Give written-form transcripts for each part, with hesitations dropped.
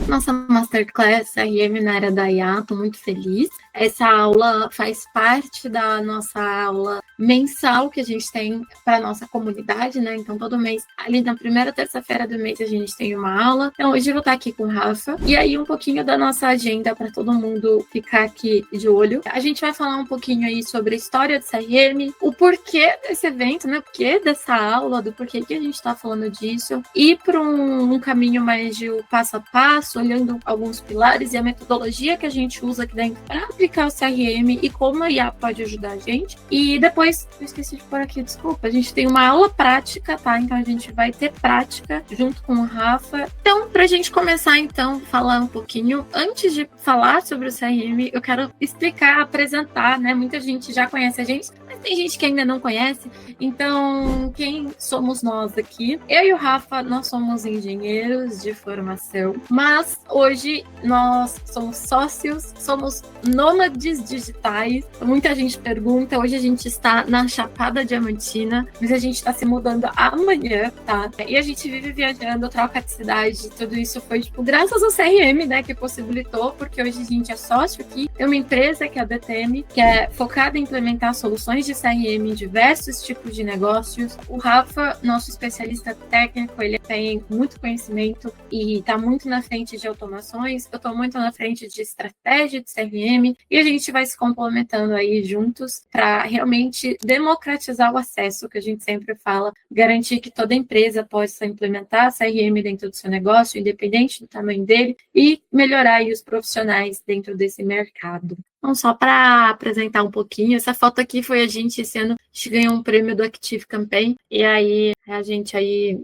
nossa Masterclass CRM na área da IA, estou muito feliz. Essa aula faz parte da nossa aula mensal que a gente tem para a nossa comunidade, né? Então, todo mês, ali na primeira terça-feira do mês, a gente tem uma aula. Então, hoje eu vou estar aqui com o Rafa. E aí, um pouquinho da nossa agenda para todo mundo ficar aqui de olho. A gente vai falar um pouquinho aí sobre a história do CRM, o porquê desse evento, né? O porquê dessa aula, do porquê que a gente está falando disso. E para um caminho mais de passo a passo, olhando alguns pilares e a metodologia que a gente usa aqui dentro para aplicar o CRM e como a IA pode ajudar a gente. E depois, eu esqueci de pôr aqui, desculpa, a gente tem uma aula prática, tá? Então a gente vai ter prática junto com o Rafa. Então, para a gente começar, então, falar um pouquinho, antes de falar sobre o CRM, eu quero explicar, apresentar, né? Muita gente já conhece a gente, mas tem gente que ainda não conhece. Então, quem somos nós aqui? Eu e o Rafa, nós somos engenheiros de formação, mas hoje nós somos sócios, somos nômades digitais. Muita gente pergunta, hoje a gente está na Chapada Diamantina, mas a gente está se mudando amanhã, tá? E a gente vive viajando, troca de cidade, tudo isso foi, tipo, graças ao CRM, né, que possibilitou, porque hoje a gente é sócio aqui, tem uma empresa que é a DTM, que é focada em implementar soluções de CRM em diversos tipos de negócios. O Rafa, nosso especialista técnico, ele tem muito conhecimento e está muito na frente de automações, eu estou muito na frente de estratégia de CRM, e a gente vai se complementando aí juntos para realmente democratizar o acesso, que a gente sempre fala, garantir que toda empresa possa implementar CRM dentro do seu negócio, independente do tamanho dele, e melhorar aí os profissionais dentro desse mercado. Então, só para apresentar um pouquinho, essa foto aqui foi a gente esse ano, a gente ganhou um prêmio do Active Campaign, e aí a gente aí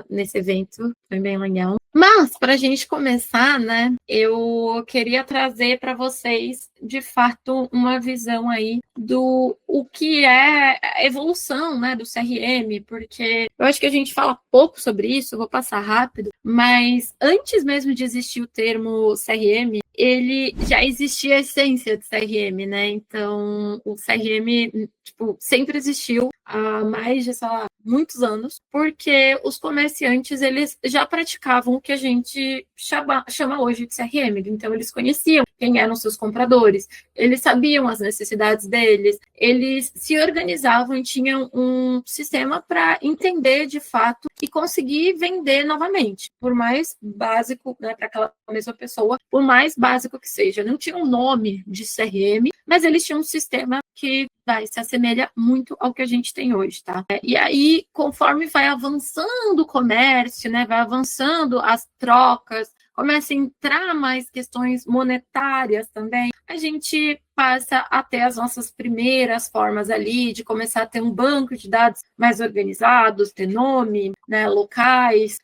nesse evento, foi bem legal. Mas, para a gente começar, né, eu queria trazer para vocês, de fato, uma visão aí do o que é a evolução, né, do CRM, porque eu acho que a gente fala pouco sobre isso, eu vou passar rápido, mas antes mesmo de existir o termo CRM, ele já existia a essência do CRM, né? Então, o CRM, tipo, sempre existiu há mais de, sei lá, muitos anos, porque os comerciantes, eles já praticavam o que a gente chama hoje de CRM. Então, eles conheciam quem eram seus compradores, eles sabiam as necessidades deles, eles se organizavam e tinham um sistema para entender de fato e conseguir vender novamente, por mais básico, né, para aquela mesma pessoa, por mais básico que seja. Não tinha um nome de CRM, mas eles tinham um sistema que se assemelha muito ao que a gente tem hoje, tá? E aí, conforme vai avançando o comércio, né, vai avançando as trocas, começa a entrar mais questões monetárias também, a gente passa a ter as nossas primeiras formas ali de começar a ter um banco de dados mais organizados, ter nome, né, locais,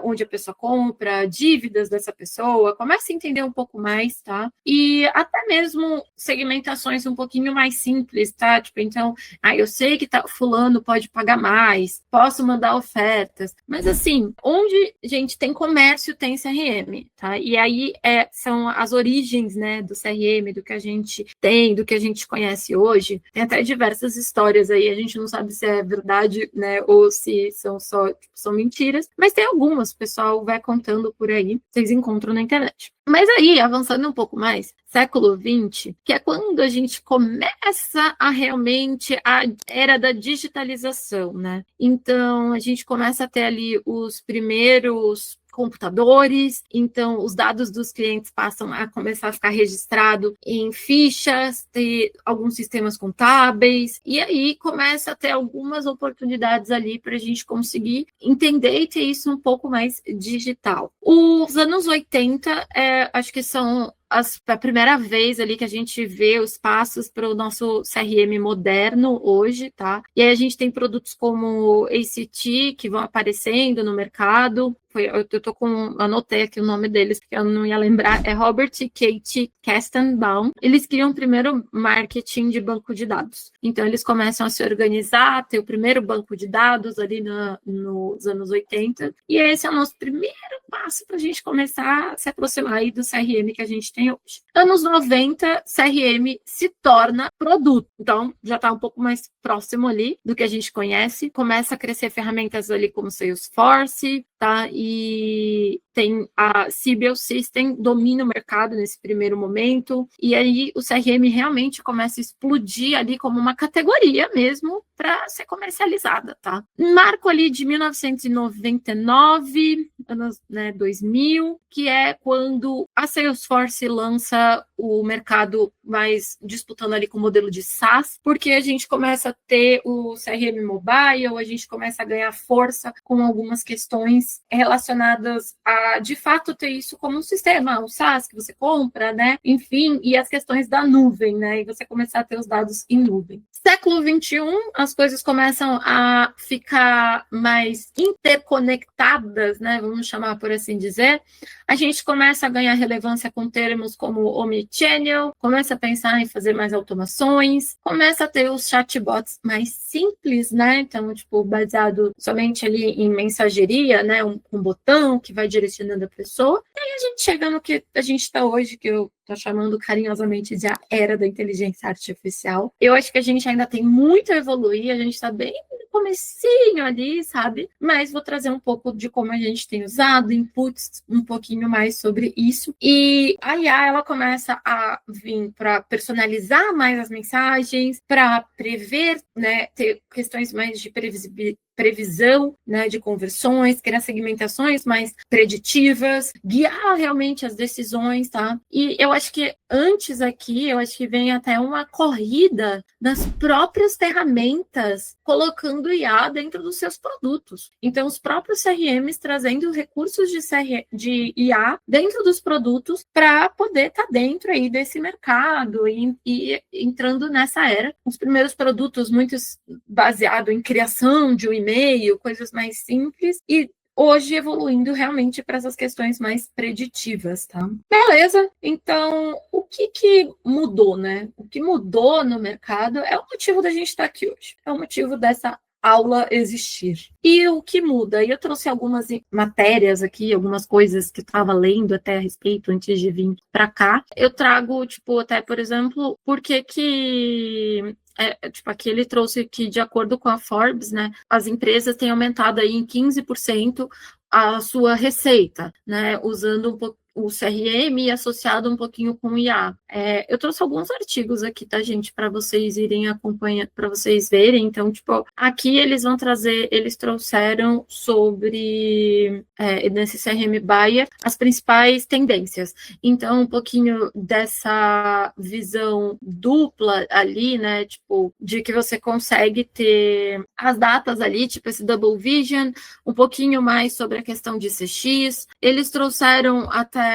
onde a pessoa compra, dívidas dessa pessoa, começa a entender um pouco mais, tá? E até mesmo segmentações um pouquinho mais simples, tá? Tipo, então, eu sei que fulano pode pagar mais, posso mandar ofertas, mas assim, onde, gente, tem comércio, tem CRM, tá? E aí são as origens, né, do CRM, do que a gente tem, do que a gente conhece hoje. Tem até diversas histórias aí, a gente não sabe se é verdade, né, ou se são só, são mentiras, mas tem algumas, o pessoal vai contando por aí, vocês encontram na internet. Mas aí, avançando um pouco mais, século XX, que é quando a gente começa a realmente a era da digitalização, né? Então, a gente começa a ter ali os primeiros computadores, então os dados dos clientes passam a começar a ficar registrado em fichas, ter alguns sistemas contábeis, e aí começa a ter algumas oportunidades ali para a gente conseguir entender e ter isso um pouco mais digital. Os anos 80, acho que são a primeira vez ali que a gente vê os passos para o nosso CRM moderno hoje, tá? E aí a gente tem produtos como ACT que vão aparecendo no mercado. Anotei aqui o nome deles, porque eu não ia lembrar, é Robert e Kate Kestenbaum. Eles criam o primeiro marketing de banco de dados. Então, eles começam a se organizar, ter o primeiro banco de dados ali nos anos 80, e esse é o nosso primeiro passo para a gente começar a se aproximar aí do CRM que a gente tem hoje. Anos 90, CRM se torna produto. Então, já está um pouco mais próximo ali do que a gente conhece. Começa a crescer ferramentas ali como Salesforce, tá? E e tem a Siebel System, domina o mercado nesse primeiro momento, e aí o CRM realmente começa a explodir ali como uma categoria mesmo para ser comercializada, tá? Marco ali de 1999, anos 2000, que é quando a Salesforce lança o mercado mais disputando ali com o modelo de SaaS, porque a gente começa a ter o CRM mobile, a gente começa a ganhar força com algumas questões relacionadas a, de fato, ter isso como um sistema, o SaaS que você compra, né? Enfim, e as questões da nuvem, né? E você começar a ter os dados em nuvem. Século XXI, as coisas começam a ficar mais interconectadas, né? Vamos chamar por assim dizer. A gente começa a ganhar relevância com termos como omnichannel, começa a pensar em fazer mais automações, começa a ter os chatbots mais simples, né? Então, tipo, baseado somente ali em mensageria, né? Um botão que vai direcionando a pessoa. E aí a gente chega no que a gente está hoje, que eu tô chamando carinhosamente de a era da inteligência artificial. Eu acho que a gente ainda tem muito a evoluir, a gente está bem no comecinho ali, sabe? Mas vou trazer um pouco de como a gente tem usado, inputs, um pouquinho mais sobre isso. E a IA, ela começa a vir para personalizar mais as mensagens, para prever, né, ter questões mais de previsão, né, de conversões, criar segmentações mais preditivas, guiar realmente as decisões, tá? E eu acho que antes aqui, eu acho que vem até uma corrida das próprias ferramentas colocando IA dentro dos seus produtos. Então, os próprios CRMs trazendo recursos de IA dentro dos produtos para poder estar dentro aí desse mercado e entrando nessa era. Os primeiros produtos, muitos baseados em criação de um e-mail, coisas mais simples, e hoje evoluindo realmente para essas questões mais preditivas, tá? Beleza, então o que mudou, né? O que mudou no mercado é o motivo da gente estar aqui hoje, é o motivo dessa aula existir. E o que muda? Eu trouxe algumas matérias aqui, algumas coisas que eu estava lendo até a respeito antes de vir para cá. Eu trago, tipo, até, por exemplo, por que tipo, aqui ele trouxe que, de acordo com a Forbes, né, as empresas têm aumentado aí em 15% a sua receita, né, usando um pouco o CRM associado um pouquinho com o IA. Eu trouxe alguns artigos aqui, tá, gente, para vocês irem acompanhar, para vocês verem. Então, tipo, aqui eles trouxeram sobre, nesse CRM Buyer, as principais tendências. Então, um pouquinho dessa visão dupla ali, né, tipo, de que você consegue ter as datas ali, tipo esse Double Vision, um pouquinho mais sobre a questão de CX. Eles trouxeram até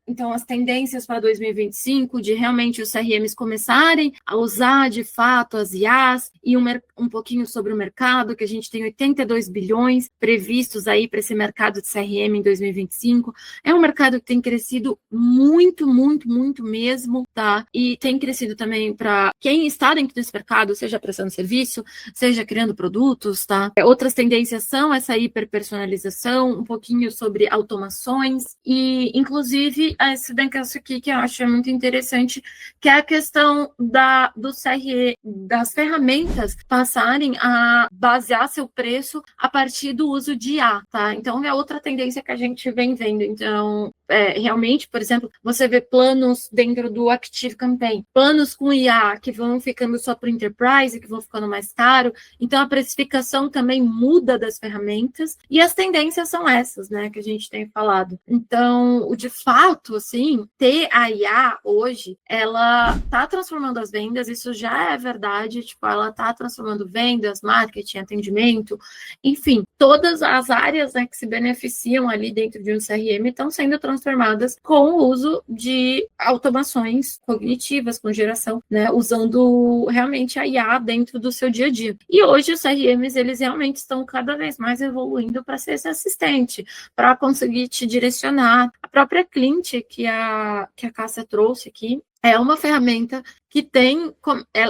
então, as tendências para 2025, de realmente os CRMs começarem a usar, de fato, as IAs, e um pouquinho sobre o mercado, que a gente tem 82 bilhões previstos aí para esse mercado de CRM em 2025. É um mercado que tem crescido muito, muito, muito mesmo, tá? E tem crescido também para quem está dentro desse mercado, seja prestando serviço, seja criando produtos, tá? Outras tendências são essa hiperpersonalização, um pouquinho sobre automações, e, inclusive, esse negócio aqui que eu acho muito interessante, que é a questão das ferramentas passarem a basear seu preço a partir do uso de IA, tá? Então, é outra tendência que a gente vem vendo. Então, realmente, por exemplo, você vê planos dentro do Active Campaign, planos com IA que vão ficando só para o Enterprise, que vão ficando mais caro. Então, a precificação também muda das ferramentas, e as tendências são essas, né, que a gente tem falado. Então, de fato, assim, ter a IA hoje, ela tá transformando as vendas, isso já é verdade, tipo, ela tá transformando vendas, marketing, atendimento, enfim, todas as áreas, né, que se beneficiam ali dentro de um CRM estão sendo transformadas com o uso de automações cognitivas, com geração, né, usando realmente a IA dentro do seu dia a dia. E hoje os CRMs, eles realmente estão cada vez mais evoluindo para ser esse assistente, para conseguir te direcionar. A própria Clint, que a Cássia trouxe aqui, é uma ferramenta que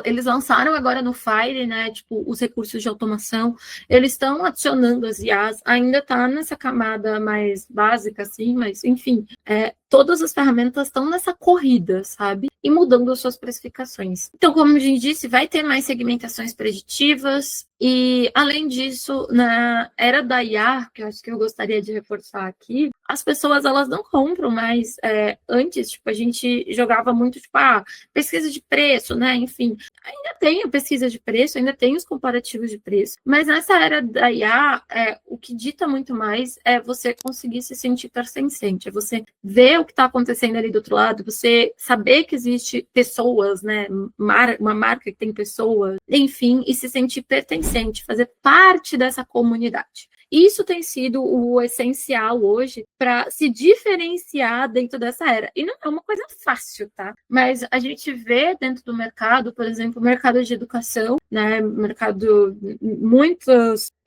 eles lançaram agora no Fire, né, tipo, os recursos de automação, eles estão adicionando as IAs, ainda está nessa camada mais básica, assim, mas, enfim, todas as ferramentas estão nessa corrida, sabe? E mudando as suas precificações. Então, como a gente disse, vai ter mais segmentações preditivas, e, além disso, na era da IA, que eu acho que eu gostaria de reforçar aqui, as pessoas, elas não compram mais. Antes, tipo, a gente jogava muito, tipo, pesquisa de preço, né? Enfim, ainda tem a pesquisa de preço, ainda tem os comparativos de preço, mas nessa era da IA, o que dita muito mais é você conseguir se sentir pertencente, é você ver o que está acontecendo ali do outro lado, você saber que existe pessoas, né? Uma marca que tem pessoas, enfim, e se sentir pertencente, fazer parte dessa comunidade. Isso tem sido o essencial hoje para se diferenciar dentro dessa era. E não é uma coisa fácil, tá? Mas a gente vê dentro do mercado, por exemplo, o mercado de educação, né?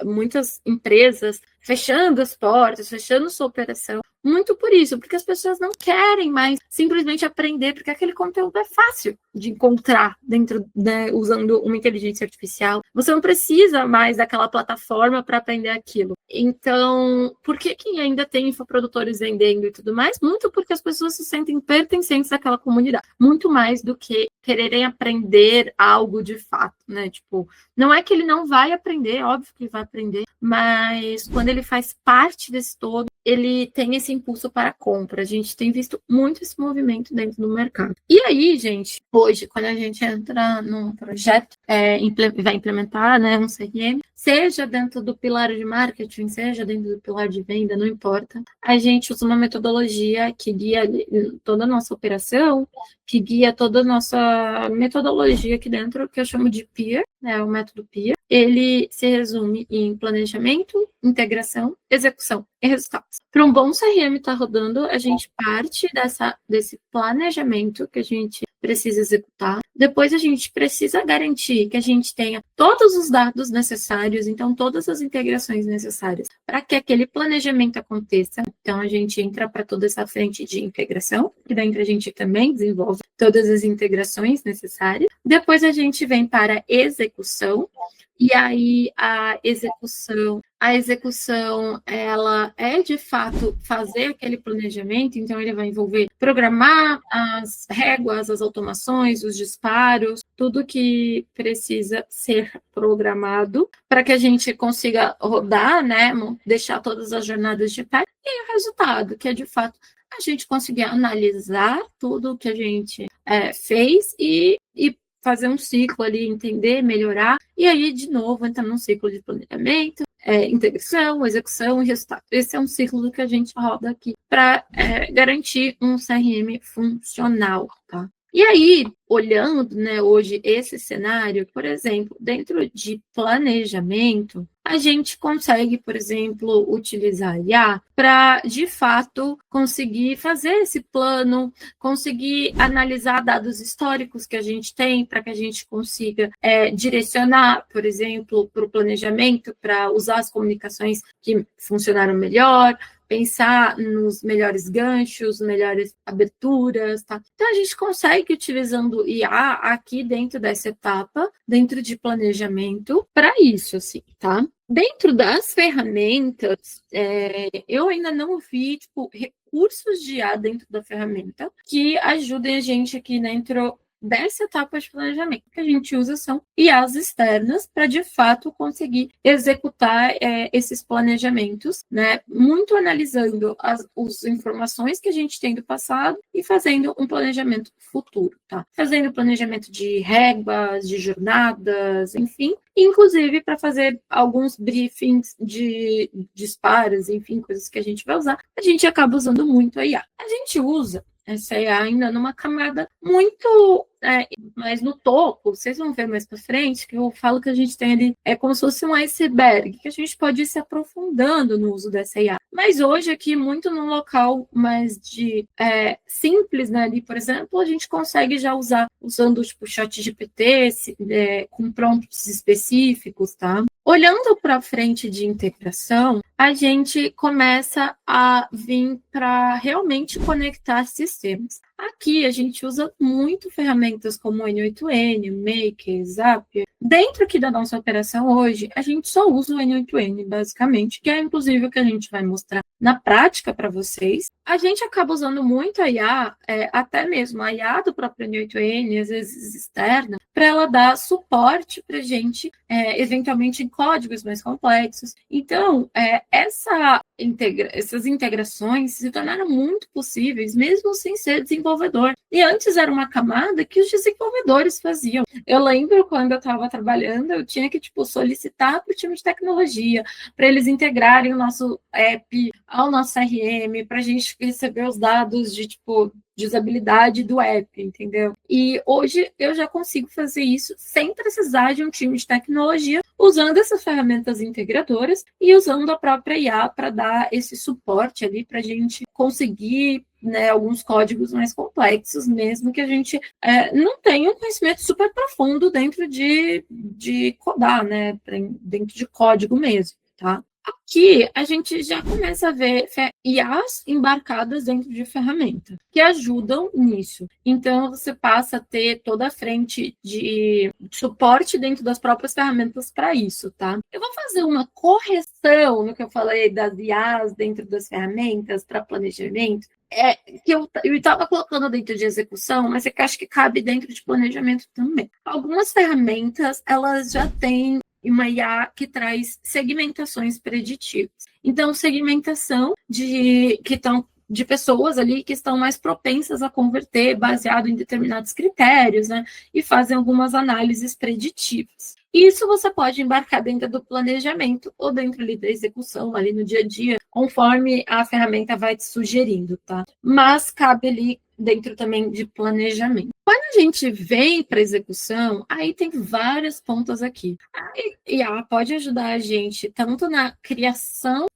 Muitas empresas fechando as portas, fechando sua operação, muito por isso, porque as pessoas não querem mais simplesmente aprender, porque aquele conteúdo é fácil de encontrar dentro, né, usando uma inteligência artificial. Você não precisa mais daquela plataforma para aprender aquilo. Então, por que ainda tem infoprodutores vendendo e tudo mais? Muito porque as pessoas se sentem pertencentes àquela comunidade, muito mais do que quererem aprender algo de fato, né? Tipo, não é que ele não vai aprender, óbvio que ele vai aprender, mas quando ele faz parte desse todo, ele tem esse impulso para a compra. A gente tem visto muito esse movimento dentro do mercado. E aí, gente, hoje, quando a gente entra num projeto, vai implementar, né, um CRM, seja dentro do pilar de marketing, seja dentro do pilar de venda, não importa, a gente usa uma metodologia que guia toda a nossa operação, que guia toda a nossa metodologia aqui dentro, que eu chamo de PEAR, né, o método PEAR. Ele se resume em planejamento, integração, execução e resultados. Para um bom CRM estar rodando, a gente parte desse planejamento que a gente precisa executar. Depois a gente precisa garantir que a gente tenha todos os dados necessários, então todas as integrações necessárias para que aquele planejamento aconteça. Então a gente entra para toda essa frente de integração, que dentro a gente também desenvolve todas as integrações necessárias. Depois a gente vem para a execução, e aí a execução, ela é de fato fazer aquele planejamento, então ele vai envolver programar as réguas, as automações, os disparos, tudo que precisa ser programado para que a gente consiga rodar, né, deixar todas as jornadas de pé, e o resultado, que é de fato a gente conseguir analisar tudo que a gente fez e fazer um ciclo ali, entender, melhorar, e aí, de novo, entrar num ciclo de planejamento, integração, execução e resultado. Esse é um ciclo que a gente roda aqui para garantir um CRM funcional, tá? E aí, olhando, né, hoje esse cenário, por exemplo, dentro de planejamento, a gente consegue, por exemplo, utilizar a IA para, de fato, conseguir fazer esse plano, conseguir analisar dados históricos que a gente tem para que a gente consiga direcionar, por exemplo, para o planejamento, para usar as comunicações que funcionaram melhor, pensar nos melhores ganchos, melhores aberturas, tá? Então, a gente consegue, utilizando IA aqui dentro dessa etapa, dentro de planejamento, para isso, assim, tá? Dentro das ferramentas, eu ainda não vi, tipo, recursos de IA dentro da ferramenta que ajudem a gente aqui dentro dessa etapa de planejamento. O que a gente usa são IAs externas para, de fato, conseguir executar esses planejamentos, né? Muito analisando as informações que a gente tem do passado e fazendo um planejamento futuro, tá? Fazendo planejamento de réguas, de jornadas, enfim, inclusive para fazer alguns briefings de disparos, enfim, coisas que a gente vai usar, a gente acaba usando muito a IA. A gente usa essa IA ainda numa camada muito mais no topo. Vocês vão ver mais para frente que eu falo que a gente tem ali como se fosse um iceberg, que a gente pode ir se aprofundando no uso dessa IA. Mas hoje aqui, muito no local mais de simples, né, ali, por exemplo, a gente consegue já usando tipo ChatGPT com prompts específicos, tá? Olhando para a frente de integração, a gente começa a vir para realmente conectar sistemas. Aqui a gente usa muito ferramentas como o N8N, Maker, Zapier. Dentro aqui da nossa operação hoje, a gente só usa o N8N, basicamente, que é inclusive o que a gente vai mostrar na prática para vocês. A gente acaba usando muito a IA, até mesmo a IA do próprio N8N, às vezes externa, para ela dar suporte para a gente, eventualmente em códigos mais complexos. Então, essas integrações se tornaram muito possíveis, mesmo sem ser desenvolvedor. E antes era uma camada que os desenvolvedores faziam. Eu lembro quando eu estava trabalhando, eu tinha que solicitar para o time de tecnologia, para eles integrarem o nosso app ao nosso CRM, para a gente receber os dados de usabilidade do app, entendeu? E hoje eu já consigo fazer isso sem precisar de um time de tecnologia, usando essas ferramentas integradoras e usando a própria IA para dar esse suporte ali para a gente conseguir, né, alguns códigos mais complexos, mesmo que a gente não tenha um conhecimento super profundo dentro de codar, né, dentro de código mesmo, tá? Aqui a gente já começa a ver IAs embarcadas dentro de ferramentas que ajudam nisso. Então, você passa a ter toda a frente de suporte dentro das próprias ferramentas para isso, tá? Eu vou fazer uma correção no que eu falei das IAs dentro das ferramentas para planejamento, que eu estava colocando dentro de execução, mas é que acho que cabe dentro de planejamento também. Algumas ferramentas, elas já têm uma IA que traz segmentações preditivas. Então, segmentação de pessoas ali que estão mais propensas a converter baseado em determinados critérios, né? E fazem algumas análises preditivas. Isso você pode embarcar dentro do planejamento ou dentro ali da execução, ali no dia a dia, conforme a ferramenta vai te sugerindo, tá? Mas cabe ali dentro também de planejamento. Quando a gente vem para execução, aí tem várias pontas aqui. A IA pode ajudar a gente tanto na criação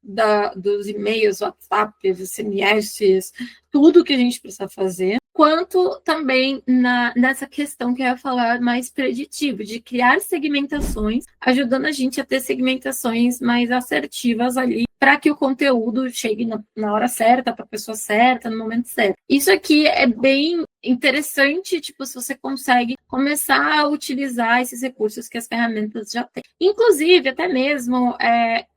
dos e-mails, WhatsApp, SMS, tudo que a gente precisa fazer, quanto também nessa questão que eu ia falar mais preditiva, de criar segmentações, ajudando a gente a ter segmentações mais assertivas ali, para que o conteúdo chegue na hora certa, para a pessoa certa, no momento certo. Isso aqui é bem interessante, se você consegue começar a utilizar esses recursos que as ferramentas já têm. Inclusive, até mesmo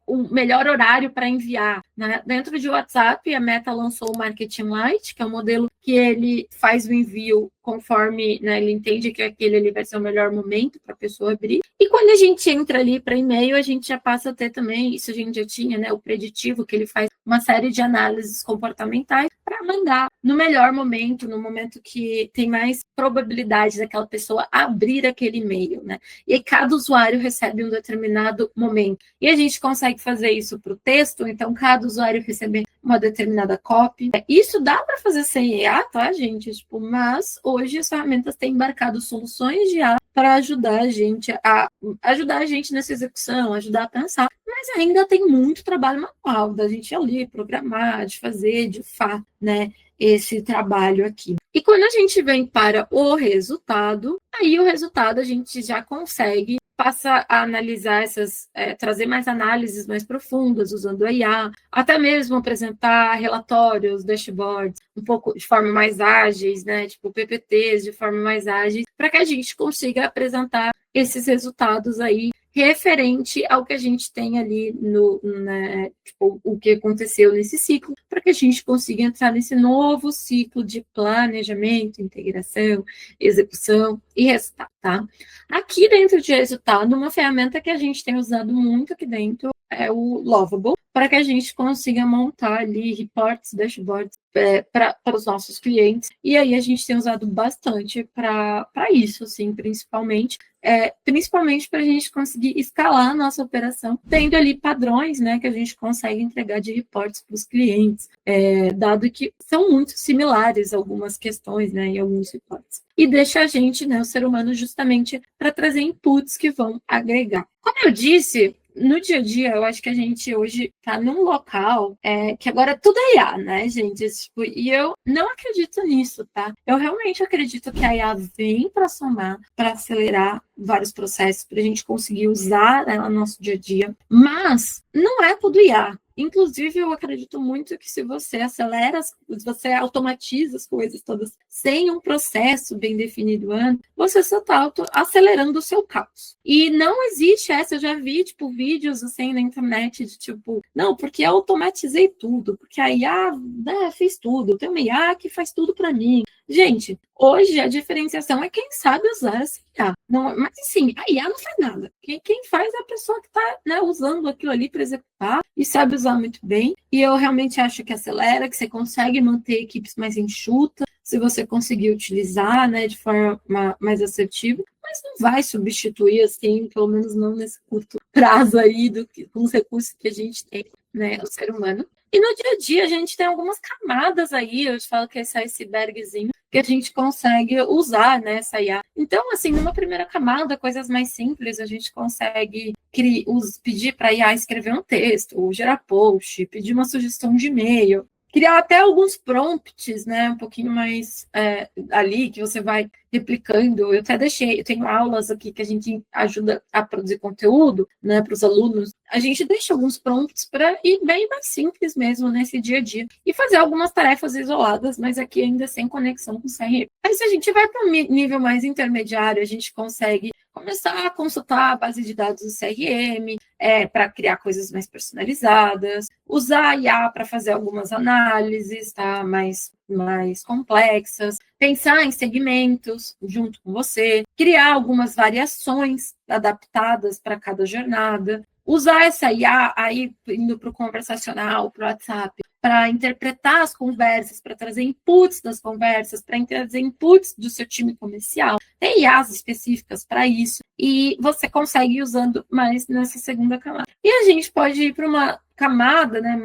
o melhor horário para enviar, né? Dentro de WhatsApp, a Meta lançou o Marketing Lite, que é um modelo que ele faz o envio conforme, né, ele entende que aquele ali vai ser o melhor momento para a pessoa abrir. E quando a gente entra ali para e-mail, a gente já passa a ter também, isso a gente já tinha, né, o preditivo, que ele faz uma série de análises comportamentais para mandar no melhor momento, no momento que tem mais probabilidade daquela pessoa abrir aquele e-mail, né? E aí cada usuário recebe um determinado momento. E a gente consegue fazer isso para o texto, então cada usuário recebe uma determinada copy. Isso dá para fazer sem IA, tá, gente? Mas hoje as ferramentas têm embarcado soluções de IA para ajudar a gente nessa execução, ajudar a pensar. Mas ainda tem muito trabalho manual da gente ali programar, de fazer, de fato, né, esse trabalho aqui. E quando a gente vem para o resultado, aí o resultado a gente já consegue passar a analisar trazer mais análises mais profundas usando a IA, até mesmo apresentar relatórios, dashboards, um pouco de forma mais ágeis, né, PPTs de forma mais ágeis, para que a gente consiga apresentar esses resultados aí referente ao que a gente tem ali o que aconteceu nesse ciclo, para que a gente consiga entrar nesse novo ciclo de planejamento, integração, execução e resultado, tá? Aqui dentro de resultado, uma ferramenta que a gente tem usado muito aqui dentro é o Lovable, para que a gente consiga montar ali reports, dashboards para os nossos clientes. E aí a gente tem usado bastante para isso, assim, principalmente para a gente conseguir escalar a nossa operação, tendo ali padrões, né, que a gente consegue entregar de reportes para os clientes, dado que são muito similares algumas questões, né, em alguns reportes. E deixa a gente, né, o ser humano, justamente para trazer inputs que vão agregar. Como eu disse, no dia a dia, eu acho que a gente hoje está num local que agora tudo é IA, né, gente? Tipo, e eu não acredito nisso, tá? Eu realmente acredito que a IA vem para somar, para acelerar vários processos, para a gente conseguir usar ela no nosso dia a dia, mas não é tudo IA. Inclusive, eu acredito muito que se você acelera, se você automatiza as coisas todas sem um processo bem definido antes, você só está acelerando o seu caos. E não existe essa, eu já vi, tipo, vídeos assim na internet de tipo, não, porque eu automatizei tudo, porque a IA fez tudo, tem uma IA que faz tudo para mim. Gente, hoje a diferenciação é quem sabe usar essa IA. Não, mas assim, a IA não faz nada. Quem faz é a pessoa que está, né, usando aquilo ali para executar e sabe usar muito bem. E eu realmente acho que acelera, que você consegue manter equipes mais enxutas, se você conseguir utilizar, né, de forma mais assertiva, mas não vai substituir, assim, pelo menos não nesse curto prazo aí, com os recursos que a gente tem, né, o ser humano. E no dia a dia a gente tem algumas camadas aí, eu te falo que esse icebergzinho, que a gente consegue usar, né, essa IA. Então, assim, numa primeira camada, coisas mais simples, a gente consegue pedir para a IA escrever um texto, ou gerar post, pedir uma sugestão de e-mail, criar até alguns prompts, né, um pouquinho mais ali, que você vai replicando. Eu até deixei, eu tenho aulas aqui que a gente ajuda a produzir conteúdo, né, para os alunos. A gente deixa alguns prompts para ir bem mais simples mesmo nesse dia a dia e fazer algumas tarefas isoladas, mas aqui ainda sem conexão com o CRM. Aí se a gente vai para um nível mais intermediário, a gente consegue começar a consultar a base de dados do CRM, para criar coisas mais personalizadas, usar a IA para fazer algumas análises, tá, mais complexas, pensar em segmentos junto com você, criar algumas variações adaptadas para cada jornada, usar essa IA aí indo para o conversacional, para o WhatsApp, para interpretar as conversas, para trazer inputs das conversas, para trazer inputs do seu time comercial. Tem IAs específicas para isso, e você consegue ir usando mais nessa segunda camada. E a gente pode ir para uma camada, né,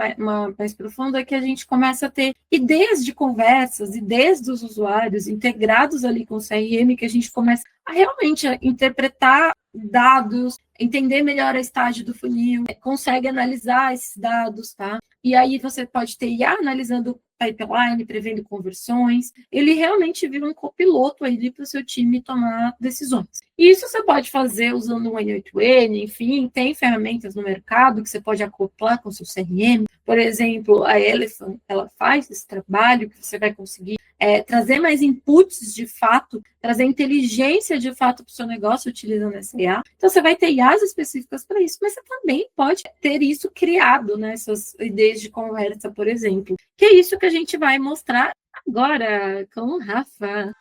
mais profunda, que a gente começa a ter ideias de conversas, ideias dos usuários integrados ali com o CRM, que a gente começa a realmente interpretar dados, entender melhor a estágio do funil, consegue analisar esses dados, tá? E aí você pode ter IA analisando pipeline, prevendo conversões. Ele realmente vira um copiloto aí para o seu time tomar decisões. E isso você pode fazer usando o N8N, enfim, tem ferramentas no mercado que você pode acoplar com o seu CRM. Por exemplo, a Elephant, ela faz esse trabalho que você vai conseguir trazer mais inputs de fato, trazer inteligência de fato para o seu negócio utilizando essa IA. Então, você vai ter IAs específicas para isso, mas você também pode ter isso criado, né? Essas ideias de conversa, por exemplo. Que é isso que a gente vai mostrar agora com o Rafa.